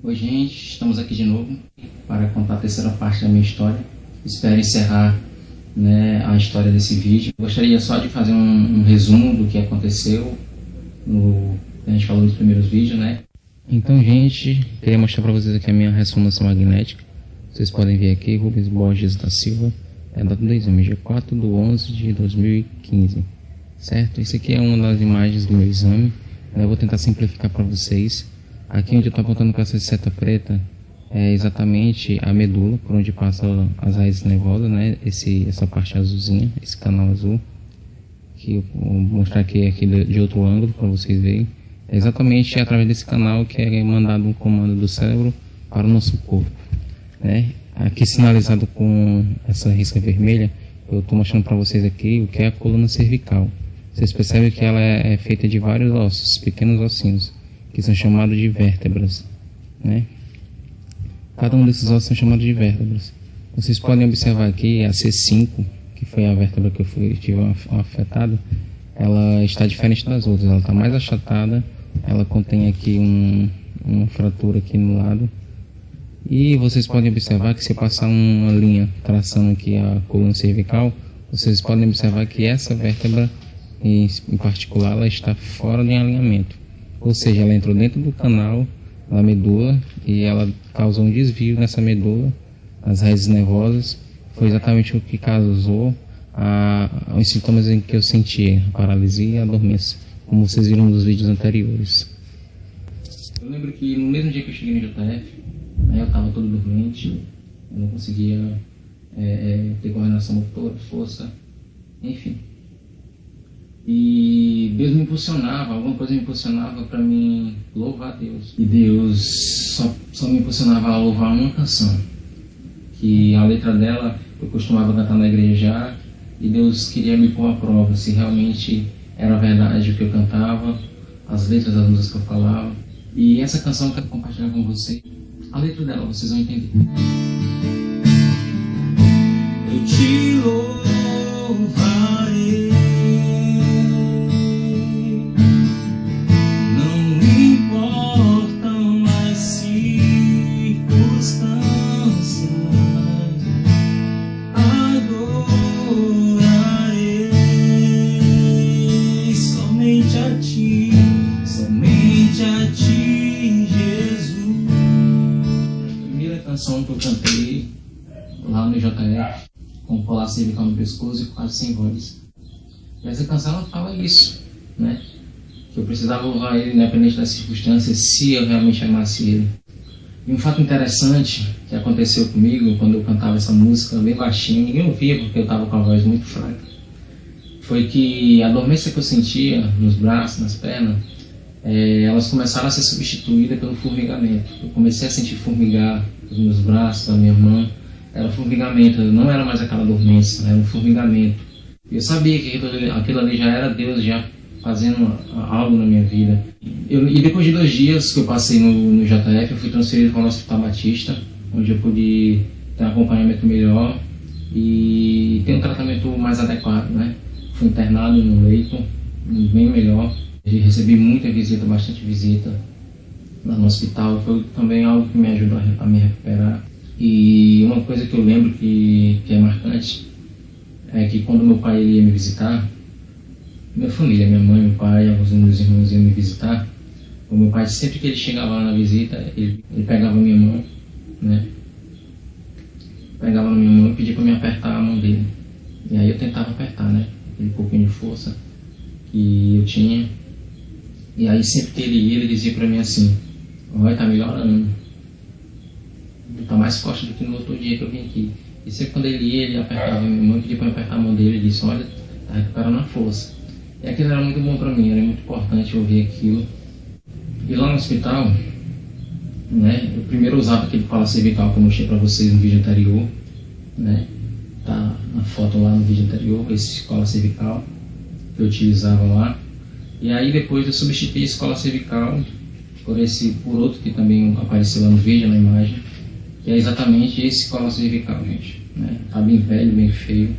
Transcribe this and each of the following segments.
Oi gente, estamos aqui de novo para contar a terceira parte da minha história. Espero encerrar, a história desse vídeo. Gostaria só de fazer um resumo do que aconteceu que a gente falou nos primeiros vídeos, Então gente, queria mostrar para vocês aqui a minha ressonância magnética. Vocês podem ver aqui, Rubens Borges da Silva, é data do exame, dia 4/11/2015, certo? Isso aqui é uma das imagens do meu exame. Eu vou tentar simplificar para vocês. Aqui onde eu estou apontando com essa seta preta é exatamente a medula, por onde passam as raízes nervosas, essa parte azulzinha, esse canal azul, que eu vou mostrar aqui de outro ângulo para vocês verem. É exatamente através desse canal que é mandado um comando do cérebro para o nosso corpo, Aqui sinalizado com essa risca vermelha, eu estou mostrando para vocês aqui o que é a coluna cervical. Vocês percebem que ela é feita de vários ossos, pequenos ossinhos, que são chamados de vértebras, Cada um desses ossos são chamados de vértebras. Vocês podem observar aqui a C5, que foi a vértebra que eu tive afetada, ela está diferente das outras, ela está mais achatada, ela contém aqui uma fratura aqui no lado. E vocês podem observar que se eu passar uma linha traçando aqui a coluna cervical, vocês podem observar que essa vértebra em particular ela está fora de alinhamento. Ou seja, ela entrou dentro do canal da medula e ela causou um desvio nessa medula, as raízes nervosas. Foi exatamente o que causou os sintomas em que eu senti, a paralisia e a dormência, como vocês viram nos vídeos anteriores. Eu lembro que no mesmo dia que eu cheguei no JF, eu estava todo dormente, eu não conseguia ter coordenação motora, força, enfim. E Deus me impulsionava, alguma coisa me impulsionava para mim louvar a Deus. E Deus só me impulsionava a louvar uma canção, que a letra dela eu costumava cantar na igreja, e Deus queria me pôr à prova se realmente era verdade o que eu cantava, as letras das músicas que eu falava. E essa canção eu quero compartilhar com vocês. A letra dela vocês vão entender. Eu te louvarei, não importam as circunstâncias, adorarei somente a ti, Jesus. A canção que eu cantei lá no JF, com o colar cervical no pescoço e quase sem voz. E essa canção ela fala isso, que eu precisava louvar ele independente das circunstâncias, se eu realmente amasse ele. E um fato interessante que aconteceu comigo quando eu cantava essa música bem baixinho, ninguém ouvia porque eu estava com a voz muito fraca, foi que a dormência que eu sentia nos braços, nas pernas, elas começaram a ser substituídas pelo formigamento. Eu comecei a sentir formigar os meus braços, a minha mão. Era formigamento, não era mais aquela dormência, era um formigamento. Eu sabia que aquilo ali já era Deus já fazendo algo na minha vida. E depois de 2 dias que eu passei no JF, eu fui transferido para o Hospital Batista, onde eu pude ter um acompanhamento melhor e ter um tratamento mais adequado, Fui internado no leito, bem melhor. Recebi muita visita, bastante visita lá no hospital. Foi também algo que me ajudou a me recuperar. E uma coisa que eu lembro que é marcante é que quando meu pai ia me visitar, minha família, minha mãe, meu pai, alguns dos meus irmãos iam me visitar, o meu pai, sempre que ele chegava lá na visita, ele pegava minha mão, Pegava na minha mão e pedia para me apertar a mão dele. E aí eu tentava apertar, aquele pouquinho de força que eu tinha. E aí sempre que ele ia, ele dizia para mim assim: vai, tá melhorando, tá mais forte do que no outro dia que eu vim aqui. E sempre quando ele ia, ele apertava minha mão, pedia para eu apertar a mão dele, ele disse: olha, tá recuperando a força. E aquilo era muito bom para mim, era muito importante ouvir aquilo. E lá no hospital, eu primeiro usava aquele colar cervical que eu mostrei para vocês no vídeo anterior, tá na foto lá no vídeo anterior, esse colar cervical que eu utilizava lá. E aí depois eu substituí esse colar cervical por outro que também apareceu lá no vídeo, na imagem, que é exatamente esse colar cervical, gente. Tá bem velho, bem feio,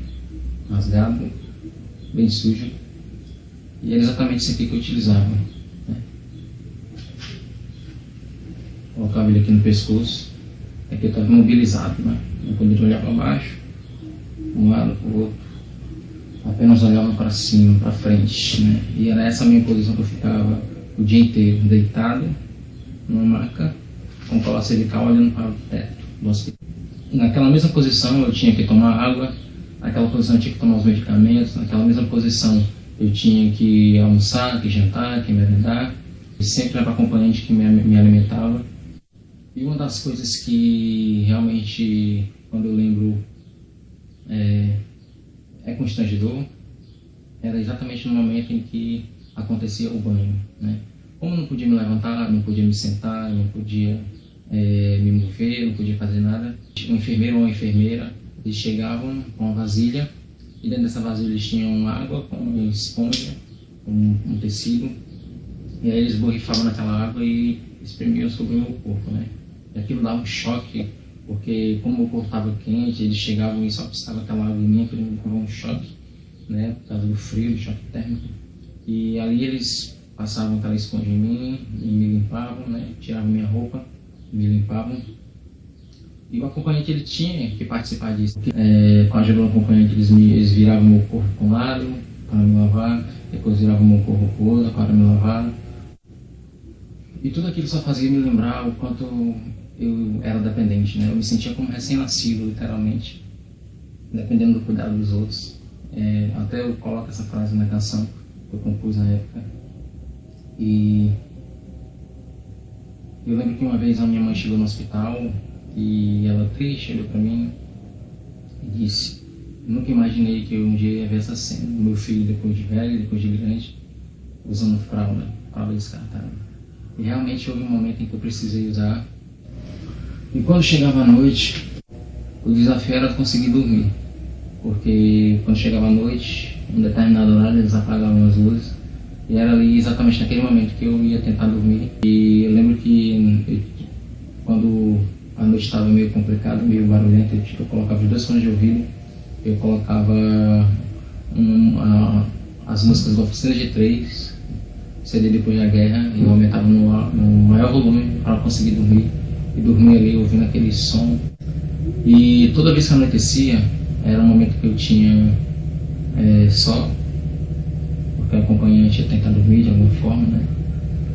rasgado, bem sujo. E era exatamente isso aqui que eu utilizava. colocava ele aqui no pescoço, aqui eu estava imobilizado, né? Não poderia olhar para baixo, um lado para o outro, apenas olhava para cima, para frente, né? E era essa a minha posição que eu ficava o dia inteiro, deitado numa maca, com o colar cervical olhando para o teto do hospital. Naquela mesma posição eu tinha que tomar água, naquela posição eu tinha que tomar os medicamentos, naquela mesma posição eu tinha que almoçar, que jantar, que merendar, e sempre era acompanhante que me alimentava. E uma das coisas que realmente, quando eu lembro, é constrangedor, era exatamente no momento em que acontecia o banho, né? Como eu não podia me levantar, não podia me sentar, não podia me mover, não podia fazer nada, um enfermeiro ou uma enfermeira, eles chegavam com uma vasilha, e dentro dessa vasilha eles tinham água com uma esponja, com um tecido, e aí eles borrifavam naquela água e espremiam sobre o meu corpo, né? E aquilo dava um choque, porque como o corpo estava quente, eles chegavam e só precisavam aquela água em mim, aquilo me dava um choque, né? Por causa do frio, do choque térmico. E ali eles passavam aquela esponja em mim e me limpavam, né? Tiravam minha roupa, me limpavam. E o acompanhante ele tinha que participar disso. Com a ajuda do acompanhante eles viravam meu corpo para um lado para me lavar, depois viravam meu corpo para o outro para me lavar. E tudo aquilo só fazia me lembrar o quanto eu era dependente, né? Eu me sentia como recém-nascido, literalmente, dependendo do cuidado dos outros. Até eu coloco essa frase na canção que eu compus na época. E eu lembro que uma vez a minha mãe chegou no hospital e ela triste olhou para mim e disse: nunca imaginei que eu um dia ia ver essa cena, meu filho depois de velho, depois de grande, usando fralda descartável. E realmente houve um momento em que eu precisei usar. E quando chegava a noite, o desafio era conseguir dormir, porque quando chegava a noite, em determinado horário eles apagavam as luzes, e era ali exatamente naquele momento que eu ia tentar dormir. E eu lembro que quando a noite estava meio complicada, meio barulhenta, eu colocava os 2 fones de ouvido, eu colocava as músicas da Oficina G3, CD Depois da Guerra, e eu aumentava no maior volume para conseguir dormir. E dormia ali ouvindo aquele som. E toda vez que anoitecia, era um momento que eu tinha só, porque o acompanhante ia tentar dormir de alguma forma, né?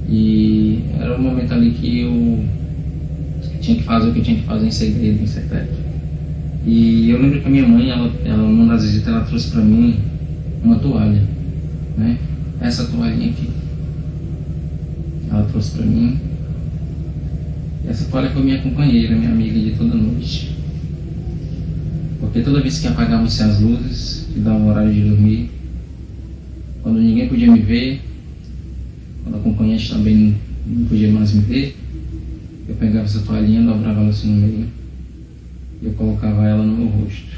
E era um momento ali que eu tinha que fazer o que eu tinha que fazer em segredo, em secreto. E eu lembro que a minha mãe, ela numa das visitas, ela trouxe para mim uma toalha, né? Essa toalhinha aqui. Ela trouxe para mim. E essa toalha foi minha companheira, minha amiga de toda noite. Porque toda vez que apagavam-se as luzes, que dava o horário de dormir, quando ninguém podia me ver, quando a acompanhante também não podia mais me ver, eu pegava essa toalhinha, dobrava ela assim no meio, e eu colocava ela no meu rosto,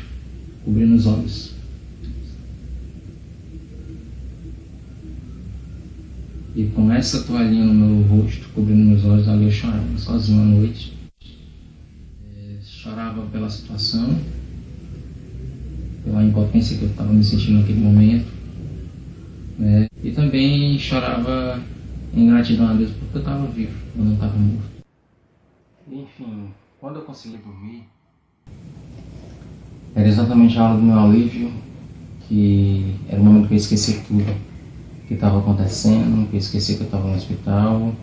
cobrindo os olhos. E com essa toalhinha no meu rosto, cobrindo meus olhos, ali eu chorava sozinho à noite. Chorava pela situação, pela impotência que eu estava me sentindo naquele momento, né? E também chorava em gratidão a Deus porque eu estava vivo, eu não estava morto. Enfim, quando eu consegui dormir, era exatamente a hora do meu alívio, que era o momento que eu esqueci tudo que estava acontecendo, que eu esqueci que eu estava no hospital,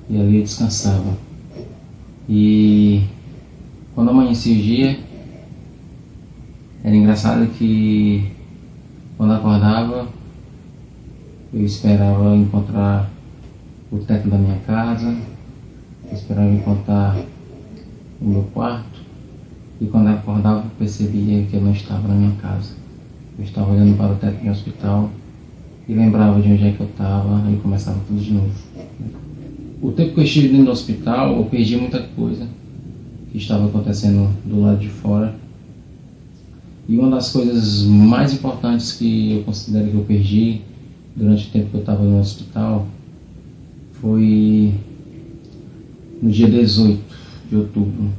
e ali eu descansava. E quando amanhecia o dia, era engraçado que quando acordava, eu esperava encontrar o teto da minha casa, eu esperava encontrar o meu quarto, e quando eu acordava eu percebia que eu não estava na minha casa. Eu estava olhando para o teto do hospital e lembrava de onde é que eu estava e começava tudo de novo. O tempo que eu estive dentro do hospital, eu perdi muita coisa que estava acontecendo do lado de fora. E uma das coisas mais importantes que eu considero que eu perdi durante o tempo que eu estava no hospital foi no dia 18 de outubro,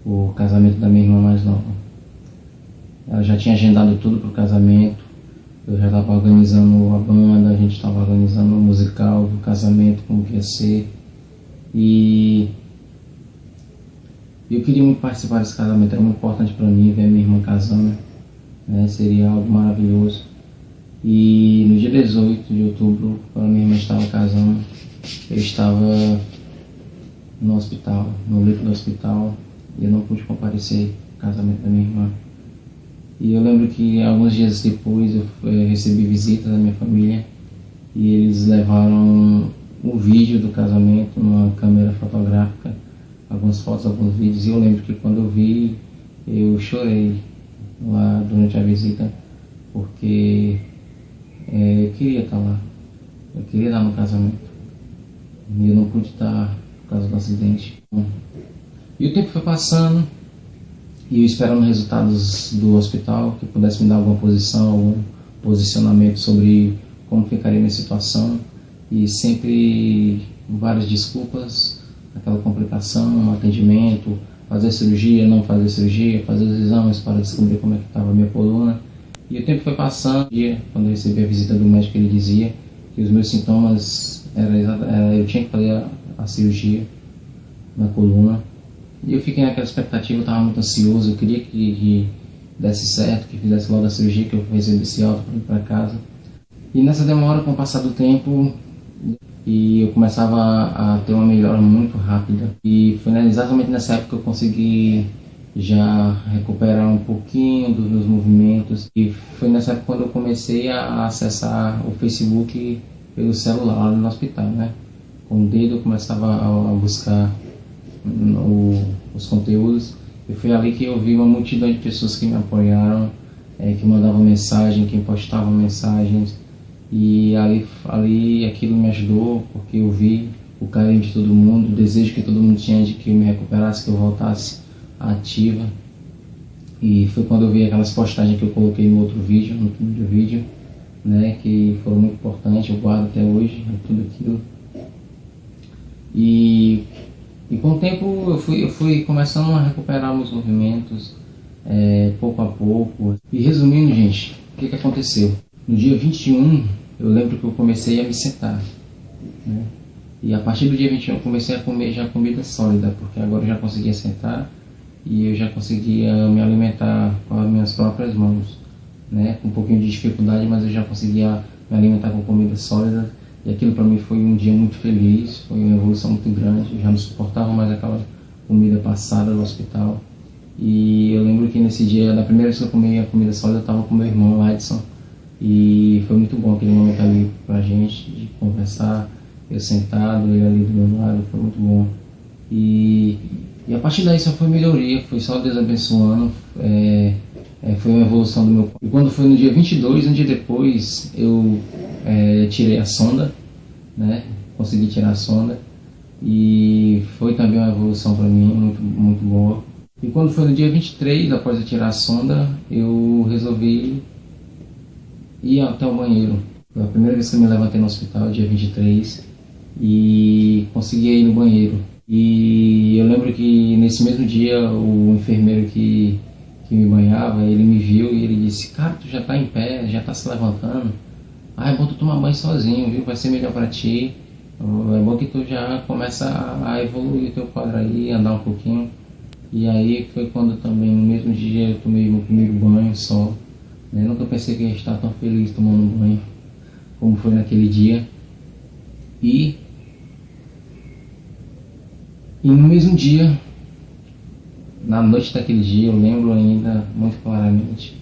o casamento da minha irmã mais nova. Ela já tinha agendado tudo para o casamento. Eu já estava organizando a banda, a gente estava organizando o musical do casamento, como que ia ser. E eu queria muito participar desse casamento, era muito importante para mim ver minha irmã casando, né? Seria algo maravilhoso. E no dia 18 de outubro, quando minha irmã estava casando, eu estava no hospital, no leito do hospital, e eu não pude comparecer ao casamento da minha irmã. E eu lembro que alguns dias depois eu recebi visita da minha família e eles levaram um vídeo do casamento numa câmera fotográfica, algumas fotos, alguns vídeos, e eu lembro que quando eu vi, eu chorei lá durante a visita, porque eu queria estar lá, eu queria estar no casamento, e eu não pude estar por causa do acidente. E o tempo foi passando, e eu esperando resultados do hospital, que pudesse me dar alguma posição, algum posicionamento sobre como ficaria minha situação, e sempre várias desculpas, aquela complicação, atendimento, fazer cirurgia, não fazer cirurgia, fazer os exames para descobrir como é que estava a minha coluna. E o tempo foi passando, quando eu recebi a visita do médico, ele dizia que os meus sintomas eu tinha que fazer a cirurgia na coluna. E eu fiquei naquela expectativa, eu estava muito ansioso, eu queria que desse certo, que fizesse logo a cirurgia, que eu recebesse alta para ir para casa. E nessa demora, com o passar do tempo, e eu começava a ter uma melhora muito rápida. E foi exatamente nessa época que eu consegui já recuperar um pouquinho dos meus movimentos. E foi nessa época quando eu comecei a acessar o Facebook pelo celular lá no hospital, né? Com o dedo eu começava a buscar os conteúdos, e foi ali que eu vi uma multidão de pessoas que me apoiaram, que mandavam mensagem, que postavam mensagens, e ali aquilo me ajudou, porque eu vi o carinho de todo mundo, o desejo que todo mundo tinha de que eu me recuperasse, que eu voltasse ativa. E foi quando eu vi aquelas postagens que eu coloquei no outro vídeo, no primeiro vídeo, né, que foram muito importantes, eu guardo até hoje, tudo aquilo. E com o tempo eu fui começando a recuperar meus movimentos, pouco a pouco. E resumindo, gente, o que aconteceu? No dia 21, eu lembro que eu comecei a me sentar, né? E a partir do dia 21 eu comecei a comer já comida sólida, porque agora eu já conseguia sentar e eu já conseguia me alimentar com as minhas próprias mãos, né? Com um pouquinho de dificuldade, mas eu já conseguia me alimentar com comida sólida. E aquilo para mim foi um dia muito feliz, foi uma evolução muito grande. Eu já não suportava mais aquela comida passada do hospital. E eu lembro que nesse dia, na primeira vez que eu comi a comida sólida, eu estava com meu irmão, Edson. E foi muito bom aquele momento ali pra gente, de conversar, eu sentado, ele ali do meu lado, foi muito bom. E a partir daí só foi melhoria, foi só Deus abençoando, foi uma evolução do meu corpo. E quando foi no dia 22, um dia depois, eu tirei a sonda, né? Consegui tirar a sonda, e foi também uma evolução para mim muito, muito boa. E quando foi no dia 23, após eu tirar a sonda, eu resolvi ir até o banheiro. Foi a primeira vez que eu me levantei no hospital, dia 23, e consegui ir no banheiro. E eu lembro que nesse mesmo dia o enfermeiro que me banhava, ele me viu e ele disse: "Cara, tu já tá em pé, já tá se levantando. É bom tu tomar banho sozinho, viu? Vai ser melhor para ti. É bom que tu já começa a evoluir o teu quadro aí, andar um pouquinho." E aí foi quando também, no mesmo dia, eu tomei meu primeiro banho só, né? Nunca pensei que eu ia estar tão feliz tomando um banho como foi naquele dia. E no mesmo dia, na noite daquele dia, eu lembro ainda muito claramente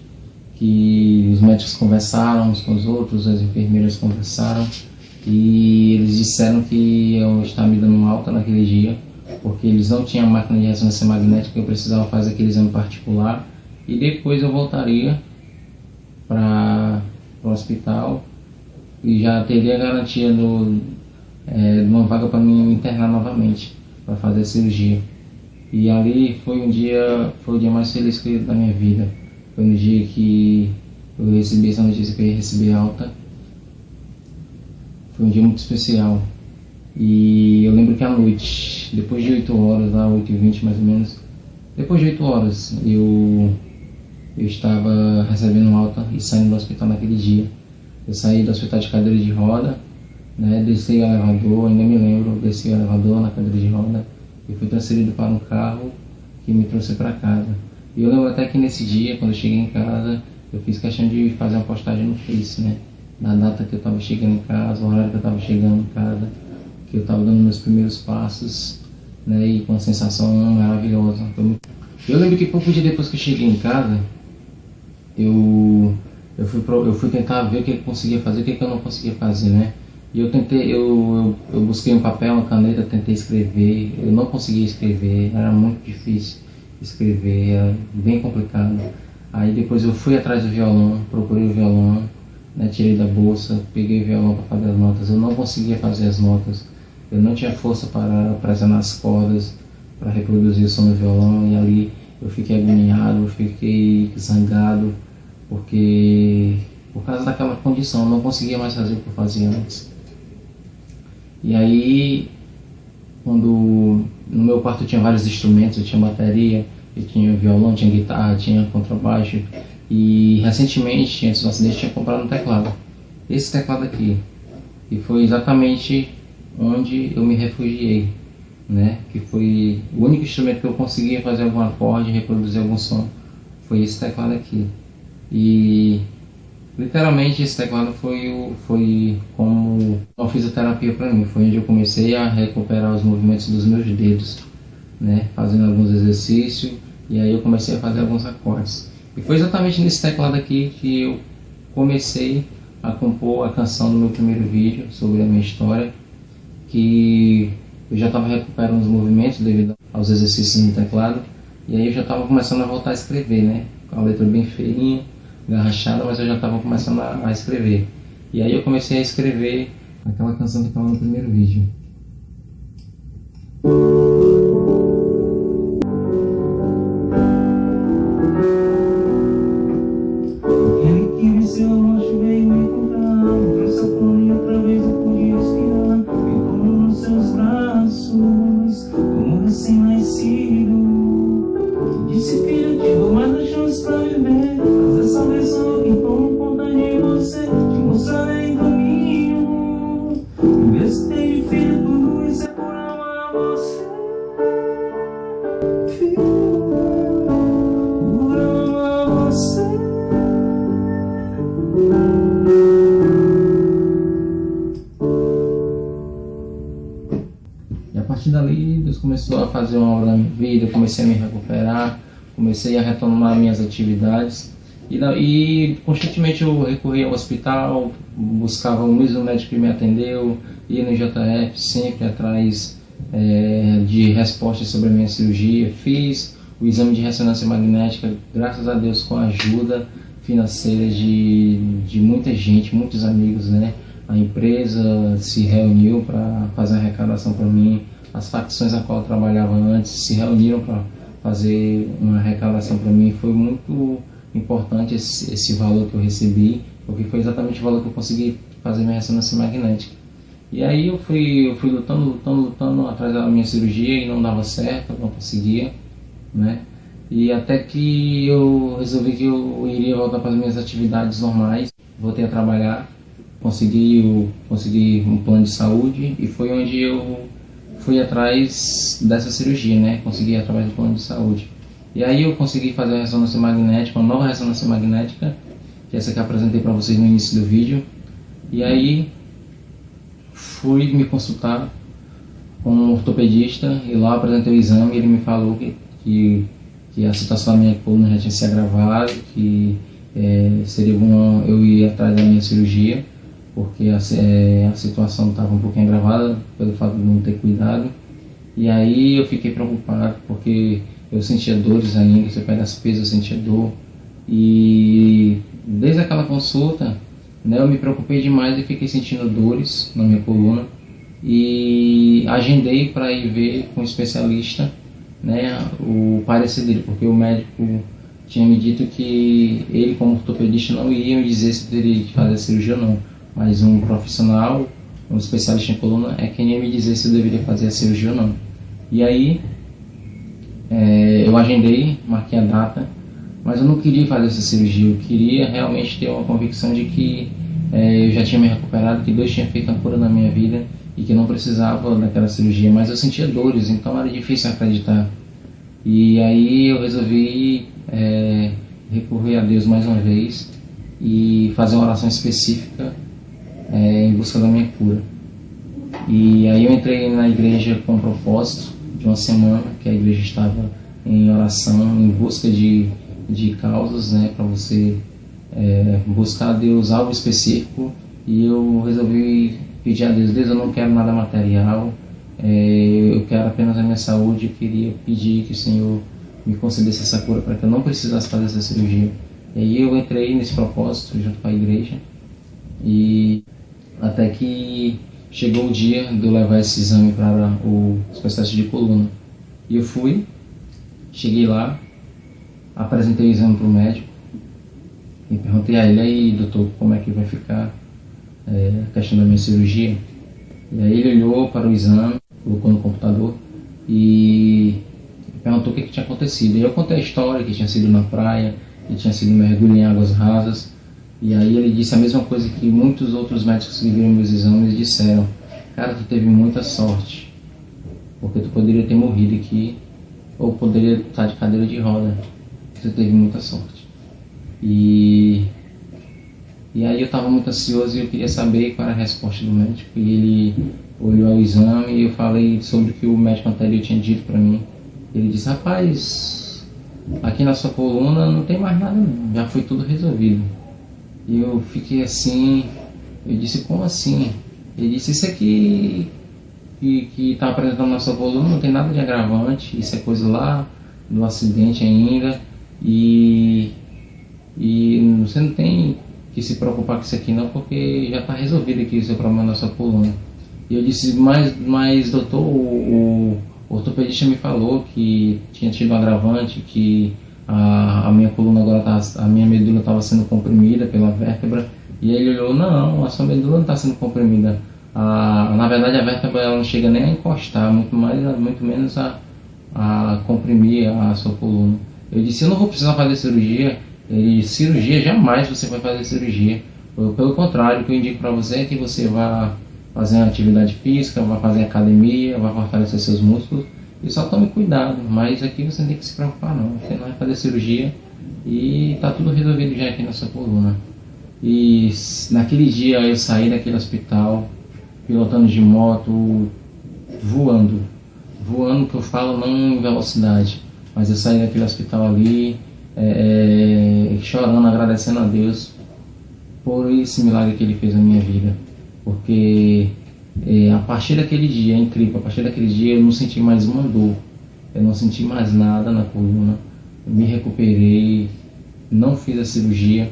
que os médicos conversaram uns com os outros, as enfermeiras conversaram, e eles disseram que eu estava me dando alta naquele dia, porque eles não tinham máquina de ressonância magnética, eu precisava fazer aquele exame particular, e depois eu voltaria para o hospital e já teria garantia de uma vaga para me internar novamente, para fazer a cirurgia. E ali foi o dia mais feliz da minha vida. Foi no dia que eu recebi essa notícia que eu ia receber alta. Foi um dia muito especial. E eu lembro que à noite, depois de 8 horas, lá 8h20 mais ou menos, depois de 8 horas, eu estava recebendo alta e saindo do hospital naquele dia. Eu saí do hospital de cadeira de roda né? Desci o elevador, ainda me lembro, desci o elevador na cadeira de roda e fui transferido para um carro que me trouxe para casa. E eu lembro até que nesse dia, quando eu cheguei em casa, eu fiz questão de fazer uma postagem no Face, né? Na data que eu estava chegando em casa, o horário que eu estava chegando em casa, que eu estava dando meus primeiros passos, né? E com uma sensação maravilhosa. Eu lembro que pouco dia depois que eu cheguei em casa, eu fui tentar ver o que eu conseguia fazer, o que eu não conseguia fazer, né? E eu busquei um papel, uma caneta, tentei escrever, eu não conseguia escrever, era muito difícil escrever, era bem complicado. Aí depois eu fui atrás do violão, procurei o violão, né, tirei da bolsa, peguei o violão para fazer as notas, eu não conseguia fazer as notas, eu não tinha força para pressionar as cordas, para reproduzir o som do violão, e ali eu fiquei agoniado, eu fiquei zangado, porque por causa daquela condição eu não conseguia mais fazer o que eu fazia antes. E aí, quando no meu quarto tinha vários instrumentos, eu tinha bateria, eu tinha violão, tinha guitarra, tinha contrabaixo, e recentemente, antes do acidente, tinha comprado um teclado, esse teclado aqui, e foi exatamente onde eu me refugiei, né? Que foi o único instrumento que eu conseguia fazer algum acorde, reproduzir algum som, foi esse teclado aqui. E literalmente esse teclado foi como uma fisioterapia para mim, foi onde eu comecei a recuperar os movimentos dos meus dedos, né? Fazendo alguns exercícios, e aí eu comecei a fazer alguns acordes. E foi exatamente nesse teclado aqui que eu comecei a compor a canção do meu primeiro vídeo sobre a minha história, que eu já estava recuperando os movimentos devido aos exercícios no teclado, e aí eu já estava começando a voltar a escrever, né? Com a letra bem feinha, garrachada, mas eu já estava começando a escrever. E aí eu comecei a escrever aquela canção que estava no primeiro vídeo. E a partir dali, Deus começou a fazer uma obra na minha vida, eu comecei a me recuperar, comecei a retomar minhas atividades. E constantemente eu recorria ao hospital, buscava o mesmo médico que me atendeu, ia no JF, sempre atrás de respostas sobre a minha cirurgia. Fiz o exame de ressonância magnética, graças a Deus, com a ajuda financeira de muita gente, muitos amigos, né? A empresa se reuniu para fazer a arrecadação para mim, as facções a qual eu trabalhava antes se reuniram para fazer uma arrecadação para mim. Foi muito importante esse valor que eu recebi, porque foi exatamente o valor que eu consegui fazer minha ressonância magnética. E aí eu fui lutando atrás da minha cirurgia e não dava certo, não conseguia, né? E até que eu resolvi que eu iria voltar para as minhas atividades normais, voltei a trabalhar, consegui um plano de saúde, e foi onde eu fui atrás dessa cirurgia, né? Consegui através do plano de saúde. E aí eu consegui fazer a ressonância magnética, uma nova ressonância magnética, que é essa que eu apresentei para vocês no início do vídeo. E aí fui me consultar com um ortopedista, e lá apresentei o exame, e ele me falou que a situação da minha coluna já tinha se agravado, que seria bom eu ir atrás da minha cirurgia, porque a situação estava um pouquinho agravada pelo fato de não ter cuidado. E aí eu fiquei preocupado, porque eu sentia dores ainda, se eu pegasse peso eu sentia dor. E desde aquela consulta, né, eu me preocupei demais e fiquei sentindo dores na minha coluna. E agendei para ir ver com um especialista, né, o parecer dele, porque o médico tinha me dito que ele, como ortopedista, não iria me dizer se eu teria que fazer a cirurgia ou não, mas um profissional, um especialista em coluna, é quem ia me dizer se eu deveria fazer a cirurgia ou não. E aí eu agendei, marquei a data, mas eu não queria fazer essa cirurgia, eu queria realmente ter uma convicção de que eu já tinha me recuperado, que Deus tinha feito a cura na minha vida e que não precisava daquela cirurgia, mas eu sentia dores, então era difícil acreditar. E aí eu resolvi recorrer a Deus mais uma vez e fazer uma oração específica em busca da minha cura. E aí eu entrei na igreja com o propósito de uma semana, que a igreja estava em oração, em busca de causas, né, para você buscar a Deus algo específico. E eu resolvi pedir a Deus: Deus, eu não quero nada material, eu quero apenas a minha saúde. Eu queria pedir que o Senhor me concedesse essa cura para que eu não precisasse fazer essa cirurgia. E aí eu entrei nesse propósito junto com a igreja, e até que chegou o dia de eu levar esse exame para o especialista de coluna. E eu fui, cheguei lá, apresentei o exame para o médico e perguntei a ele: aí, doutor, como é que vai ficar a questão da minha cirurgia? E aí ele olhou para o exame, colocou no computador e perguntou o que tinha acontecido. E eu contei a história, que tinha sido na praia, que tinha sido mergulho em águas rasas. E aí ele disse a mesma coisa que muitos outros médicos que viram meus exames disseram: cara, tu teve muita sorte, porque tu poderia ter morrido aqui, ou poderia estar de cadeira de roda. Tu teve muita sorte. E aí eu estava muito ansioso e eu queria saber qual era a resposta do médico. E ele olhou o exame e eu falei sobre o que o médico anterior tinha dito para mim. Ele disse: rapaz, aqui na sua coluna não tem mais nada não, já foi tudo resolvido. E eu fiquei assim, eu disse: como assim? Ele disse: isso aqui que está apresentando na sua coluna não tem nada de agravante, isso é coisa lá do acidente ainda, e você não tem que se preocupar com isso aqui não, porque já está resolvido aqui o seu problema na sua coluna. E eu disse: mas doutor, o ortopedista me falou que tinha tido um agravante, que a minha coluna agora a minha medula estava sendo comprimida pela vértebra. E ele olhou: não, a sua medula não está sendo comprimida. Na verdade a vértebra ela não chega nem a encostar, muito menos a comprimir a sua coluna. Eu disse: eu não vou precisar fazer cirurgia. Ele: cirurgia? Jamais você vai fazer cirurgia. Pelo contrário, o que eu indico para você é que você vá fazer uma atividade física, vá fazer academia, vá fortalecer seus músculos e só tome cuidado. Mas aqui você não tem que se preocupar não, você não vai fazer cirurgia e está tudo resolvido já aqui na sua coluna. E naquele dia eu saí daquele hospital pilotando de moto, voando, que eu falo não em velocidade, mas eu saí daquele hospital ali chorando, agradecendo a Deus por esse milagre que Ele fez na minha vida. Porque a partir daquele dia, é incrível, a partir daquele dia eu não senti mais uma dor, eu não senti mais nada na coluna, eu me recuperei, não fiz a cirurgia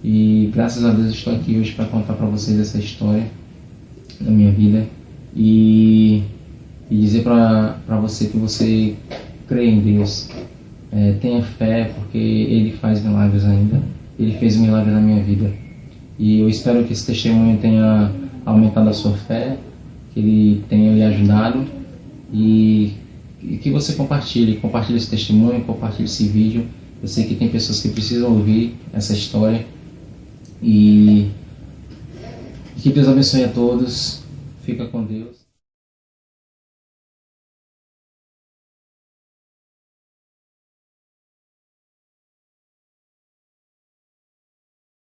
e graças a Deus estou aqui hoje para contar para vocês essa história da minha vida e dizer para você que você crê em Deus, tenha fé, porque Ele faz milagres ainda, Ele fez um milagre na minha vida. E eu espero que esse testemunho tenha aumentado a sua fé, que ele tenha lhe ajudado e que você compartilhe esse testemunho, compartilhe esse vídeo. Eu sei que tem pessoas que precisam ouvir essa história e que Deus abençoe a todos. Fica com Deus.